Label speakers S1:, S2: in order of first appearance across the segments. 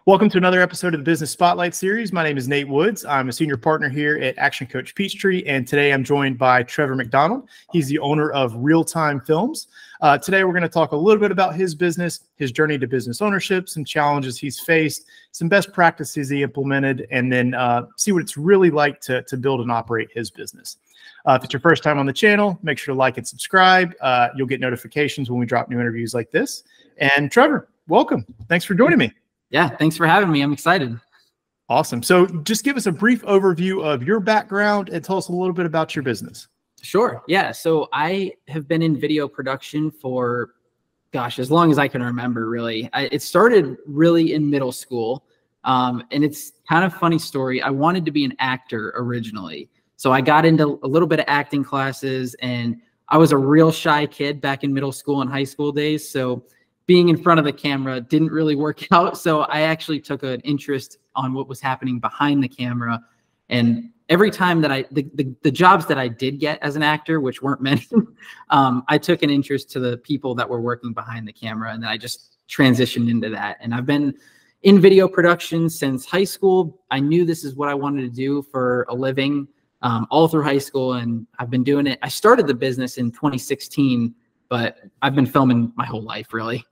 S1: Welcome to another episode of the Business Spotlight Series. My name is Nate Woods. I'm a senior partner here at Action Coach Peachtree, and today I'm joined by Trevor McDonald. He's the owner of Real-Time Films. Today we're going to talk a little bit about his business, his journey to business ownership, some challenges he's faced, some best practices he implemented, and then see what it's really like to build and operate his business. If it's your first time on the channel, make sure to like and subscribe. You'll get notifications when we drop new interviews like this. And Trevor, welcome. Thanks for joining me.
S2: Yeah, thanks for having me. I'm excited.
S1: Awesome. So just give us a brief overview of your background and tell us a little bit about your business.
S2: Sure. Yeah. So I have been in video production for, gosh, as long as I can remember, really. It started really in middle school. And it's kind of a funny story. I wanted to be an actor originally. So I got into a little bit of acting classes, and I was a real shy kid back in middle school and high school days. So being in front of the camera didn't really work out. So I actually took an interest on what was happening behind the camera. And every time that the jobs that I did get as an actor, which weren't many, I took an interest to the people that were working behind the camera. And then I just transitioned into that. And I've been in video production since high school. I knew this is what I wanted to do for a living all through high school. And I've been doing it. I started the business in 2016, but I've been filming my whole life, really.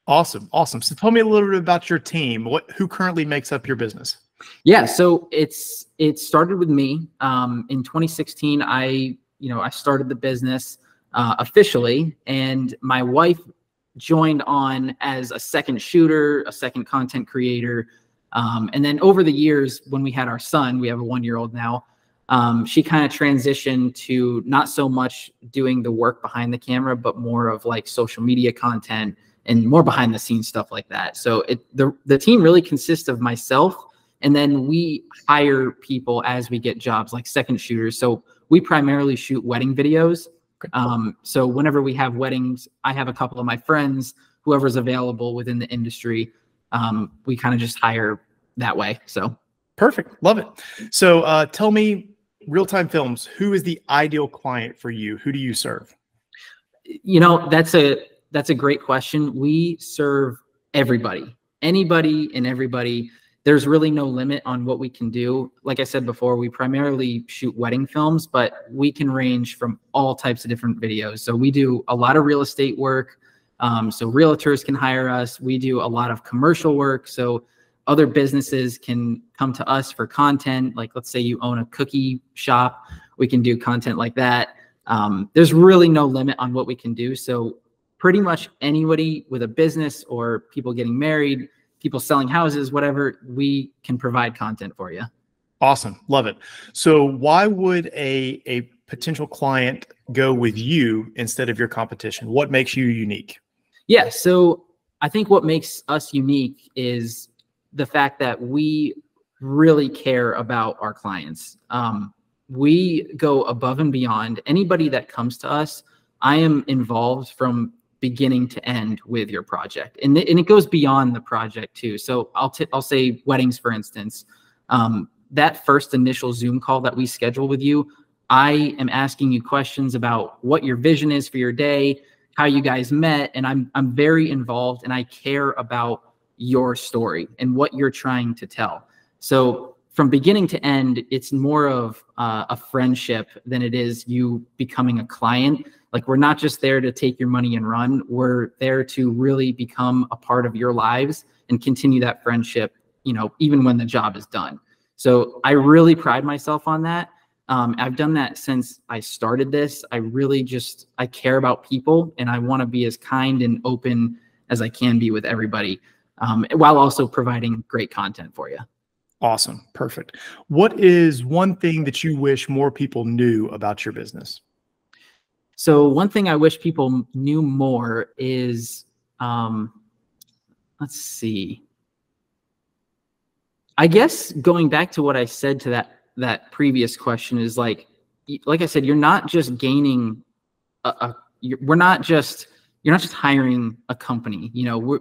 S1: Awesome. Awesome. So tell me a little bit about your team. Who currently makes up your business?
S2: Yeah. So it started with me. In 2016, I started the business officially, and my wife joined on as a second shooter, a second content creator. And then over the years, when we had our son, we have a 1-year-old now, she kind of transitioned to not so much doing the work behind the camera, but more of like social media content and more behind the scenes stuff like that. So the team really consists of myself, and then we hire people as we get jobs, like second shooters. So we primarily shoot wedding videos. So whenever we have weddings, I have a couple of my friends, whoever's available within the industry, we kind of just hire that way. So
S1: perfect. Love it. So tell me, Real-Time Films, who is the ideal client for you? Who do you serve?
S2: You know, that's a great question. We serve everybody, anybody and everybody. There's really no limit on what we can do. Like I said before, we primarily shoot wedding films, but we can range from all types of different videos. So we do a lot of real estate work. So realtors can hire us. We do a lot of commercial work. So other businesses can come to us for content. Like, let's say you own a cookie shop, we can do content like that. There's really no limit on what we can do. So pretty much anybody with a business or people getting married, people selling houses, whatever, we can provide content for you.
S1: Awesome. Love it. So why would a potential client go with you instead of your competition? What makes you unique?
S2: Yeah. So I think what makes us unique is the fact that we really care about our clients. We go above and beyond. Anybody that comes to us, I am involved from beginning to end with your project. And it goes beyond the project too. So I'll say weddings, for instance, that first initial Zoom call that we schedule with you, I am asking you questions about what your vision is for your day, how you guys met. And I'm very involved, and I care about your story and what you're trying to tell. So from beginning to end, it's more of a friendship than it is you becoming a client. Like, we're not just there to take your money and run. We're there to really become a part of your lives and continue that friendship, you know, even when the job is done. So I really pride myself on that. I've done that since I started this. I care about people, and I want to be as kind and open as I can be with everybody, while also providing great content for you.
S1: Awesome. Perfect. What is one thing that you wish more people knew about your business?
S2: So one thing I wish people knew more is, let's see. I guess going back to what I said to that previous question is like I said, you're not just gaining you're not just hiring a company. You know,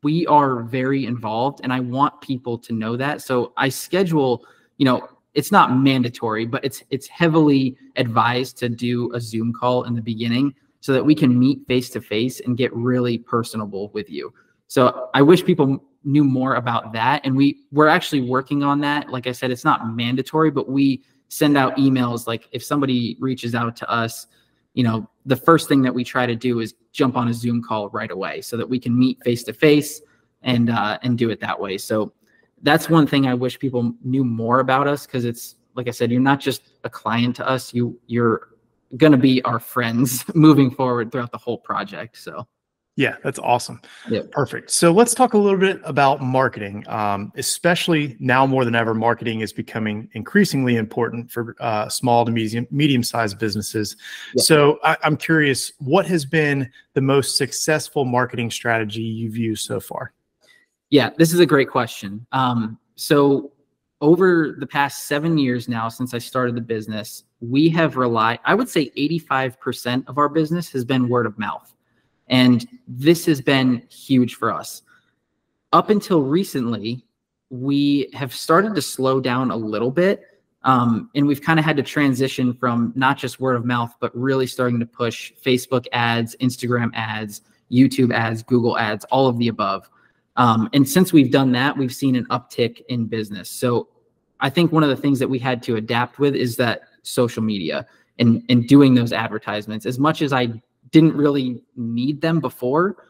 S2: we are very involved, and I want people to know that. So I schedule, you know, it's not mandatory, but it's heavily advised to do a Zoom call in the beginning so that we can meet face to face and get really personable with you. So I wish people knew more about that. And we're actually working on that. Like I said, it's not mandatory, but we send out emails. Like if somebody reaches out to us, you know, the first thing that we try to do is jump on a Zoom call right away so that we can meet face to face and do it that way. So that's one thing I wish people knew more about us, because it's, like I said, you're not just a client to us, you're going to be our friends moving forward throughout the whole project. So
S1: yeah, that's awesome.
S2: Yep.
S1: Perfect. So let's talk a little bit about marketing. Especially now more than ever, marketing is becoming increasingly important for small to medium-sized businesses.
S2: Yep.
S1: So I'm curious, what has been the most successful marketing strategy you've used so far?
S2: Yeah, this is a great question. So over the past 7 years now, since I started the business, we have relied, I would say 85% of our business has been word of mouth. And this has been huge for us. Up until recently, we have started to slow down a little bit. And we've kind of had to transition from not just word of mouth, but really starting to push Facebook ads, Instagram ads, YouTube ads, Google ads, all of the above. And since we've done that, we've seen an uptick in business. So I think one of the things that we had to adapt with is that social media and doing those advertisements. As much as I didn't really need them before,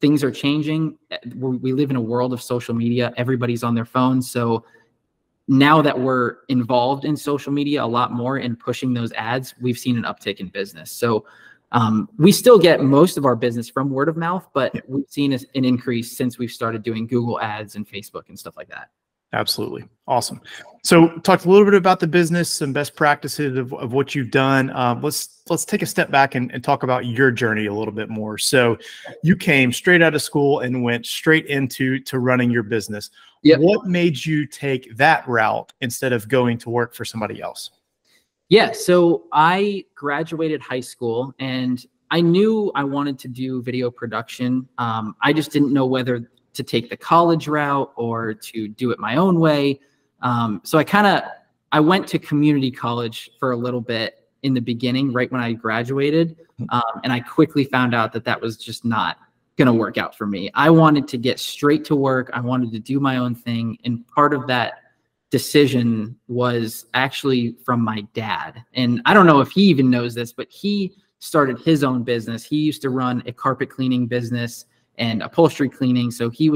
S2: things are changing. We live in a world of social media. Everybody's on their phones. So now that we're involved in social media a lot more and pushing those ads, we've seen an uptick in business. So we still get most of our business from word of mouth, but we've seen an increase since we've started doing Google ads and Facebook and stuff like that.
S1: Absolutely. Awesome. So talked a little bit about the business, some best practices of what you've done. Let's take a step back and talk about your journey a little bit more. So you came straight out of school and went straight into running your business.
S2: Yep.
S1: What made you take that route instead of going to work for somebody else?
S2: Yeah, so I graduated high school and I knew I wanted to do video production. I just didn't know whether to take the college route or to do it my own way. So I went to community college for a little bit in the beginning, right when I graduated. And I quickly found out that that was just not going to work out for me. I wanted to get straight to work. I wanted to do my own thing. And part of that decision was actually from my dad. And I don't know if he even knows this, but he started his own business. He used to run a carpet cleaning business and upholstery cleaning. So he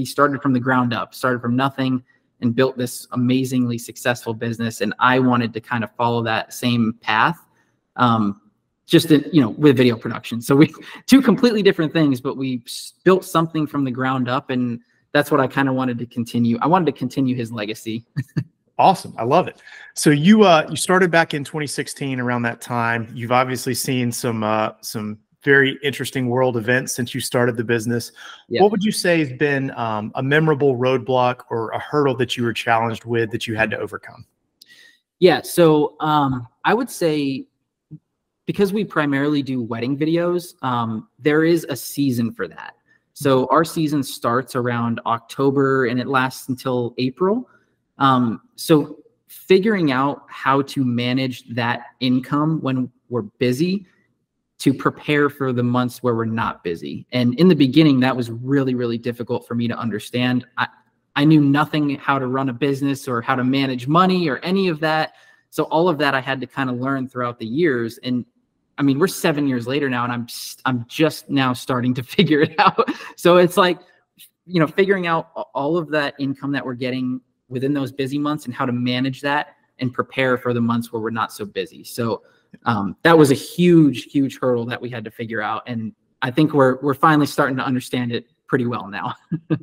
S2: started from the ground up, started from nothing and built this amazingly successful business. And I wanted to kind of follow that same path, with video production. So two completely different things, but we built something from the ground up, and that's what I kind of wanted to continue. I wanted to continue his legacy.
S1: Awesome. I love it. So you started back in 2016 around that time. You've obviously seen some very interesting world events since you started the business. Yeah. What would you say has been a memorable roadblock or a hurdle that you were challenged with that you had to overcome?
S2: Yeah. So I would say, because we primarily do wedding videos, there is a season for that. So our season starts around October and it lasts until April. So figuring out how to manage that income when we're busy to prepare for the months where we're not busy. And in the beginning, that was really, really difficult for me to understand. I knew nothing how to run a business or how to manage money or any of that. So all of that I had to kind of learn throughout the years. And I mean, we're 7 years later now, and I'm just now starting to figure it out. So it's like, figuring out all of that income that we're getting within those busy months and how to manage that and prepare for the months where we're not so busy. So that was a huge, huge hurdle that we had to figure out. And I think we're finally starting to understand it pretty well now.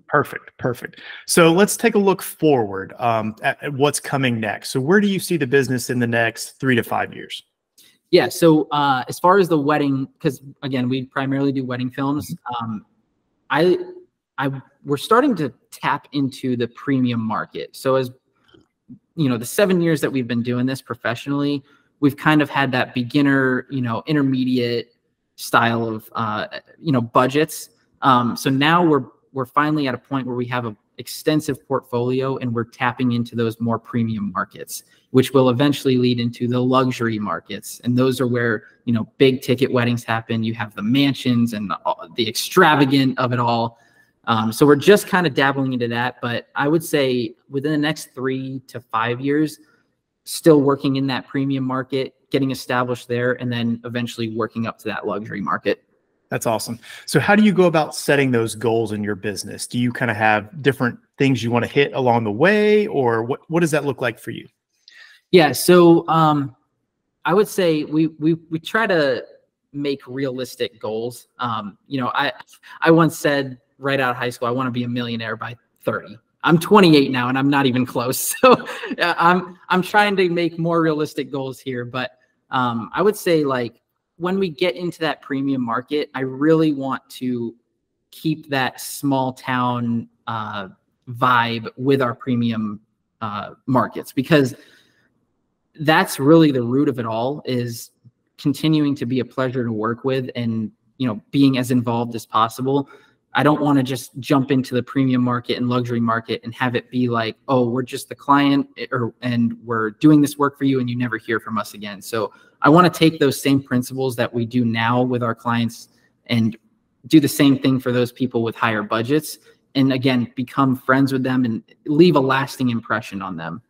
S2: Perfect. So let's take a look forward at what's coming next. So where do you see the business in the next 3 to 5 years? Yeah. So as far as the wedding, because again, we primarily do wedding films. We're starting to tap into the premium market. So as the 7 years that we've been doing this professionally, we've kind of had that beginner, intermediate style of, budgets. So now we're finally at a point where we have an extensive portfolio and we're tapping into those more premium markets, which will eventually lead into the luxury markets. And those are where, big ticket weddings happen. You have the mansions and the extravagant of it all. So we're just kind of dabbling into that, but I would say within the next 3 to 5 years, still working in that premium market, getting established there, and then eventually working up to that luxury market.
S1: That's awesome. So how do you go about setting those goals in your business? Do you kind of have different things you want to hit along the way, or what does that look like for you?
S2: Yeah. So I would say we try to make realistic goals. You know, I once said right out of high school, I want to be a millionaire by 30. I'm 28 now and I'm not even close. So I'm trying to make more realistic goals here. But I would say, like, when we get into that premium market, I really want to keep that small town vibe with our premium markets, because that's really the root of it all, is continuing to be a pleasure to work with and, you know, being as involved as possible. I don't want to just jump into the premium market and luxury market and have it be like, oh, we're just the client, and we're doing this work for you and you never hear from us again. So I want to take those same principles that we do now with our clients and do the same thing for those people with higher budgets. And again, become friends with them and leave a lasting impression on them.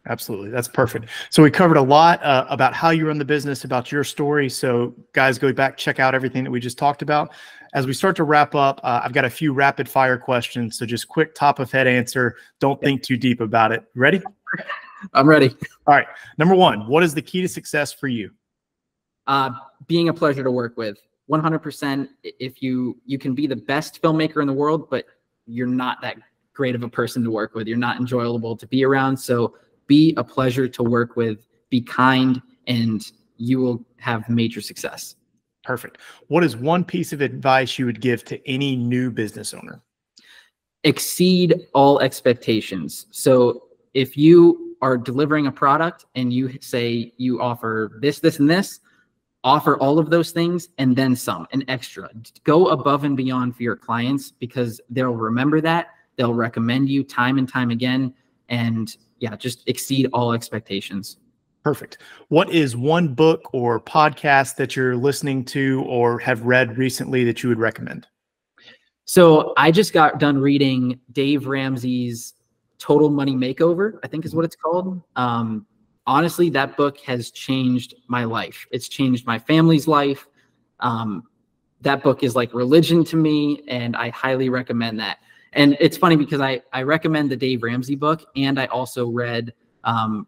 S1: Absolutely. That's perfect. So we covered a lot about how you run the business, about your story. So guys, go back, check out everything that we just talked about. As we start to wrap up, I've got a few rapid fire questions. So just quick top of head answer. Don't think too deep about it. Ready?
S2: I'm ready.
S1: All right. Number one, what is the key to success for you?
S2: Being a pleasure to work with. 100%. If you can be the best filmmaker in the world, but you're not that great of a person to work with. You're not enjoyable to be around. So be a pleasure to work with, be kind, and you will have major success.
S1: Perfect. What is one piece of advice you would give to any new business owner?
S2: Exceed all expectations. So if you are delivering a product and you say you offer this, this, and this, offer all of those things and then some, an extra. Go above and beyond for your clients, because they'll remember that. They'll recommend you time and time again. And yeah, just exceed all expectations.
S1: Perfect. What is one book or podcast that you're listening to or have read recently that you would recommend?
S2: So I just got done reading Dave Ramsey's Total Money Makeover, I think is what it's called. Honestly, that book has changed my life. It's changed my family's life. That book is like religion to me, and I highly recommend that. And it's funny because I recommend the Dave Ramsey book, and I also read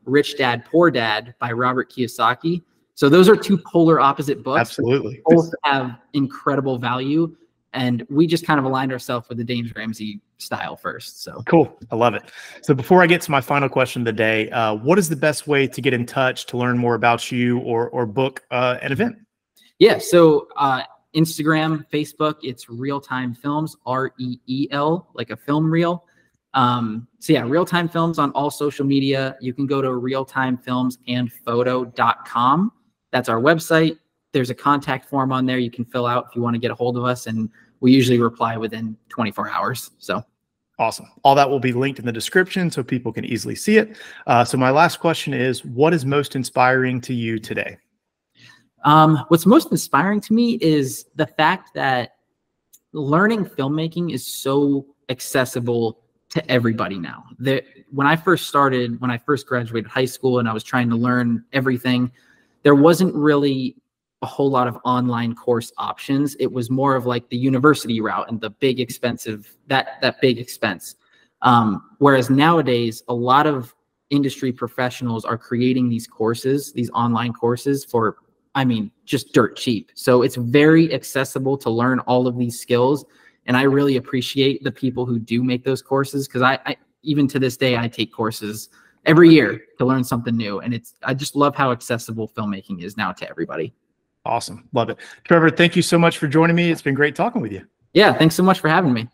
S2: Rich Dad, Poor Dad by Robert Kiyosaki. So those are two polar opposite books.
S1: Absolutely.
S2: Both have incredible value. And we just kind of aligned ourselves with the Dave Ramsey style first. So
S1: cool. I love it. So before I get to my final question of the day, what is the best way to get in touch to learn more about you or book an event?
S2: Yeah. So Instagram, Facebook, it's Real Time Films, REEL, like a film reel. So yeah, Real Time Films on all social media. You can go to realtimefilmsandphoto.com. That's our website. There's a contact form on there you can fill out if you want to get a hold of us, and we usually reply within 24 hours. So
S1: awesome. All that will be linked in the description so people can easily see it. So my last question is, what is most inspiring to you today?
S2: What's most inspiring to me is the fact that learning filmmaking is so accessible to everybody now. When I first graduated high school and I was trying to learn everything, there wasn't really a whole lot of online course options. It was more of like the university route and the big expensive, that big expense. Whereas nowadays, a lot of industry professionals are creating these courses, these online courses for, I mean, just dirt cheap. So it's very accessible to learn all of these skills. And I really appreciate the people who do make those courses, because I even to this day, I take courses every year to learn something new. And I just love how accessible filmmaking is now to everybody.
S1: Awesome. Love it. Trevor, thank you so much for joining me. It's been great talking with you.
S2: Yeah. Thanks so much for having me.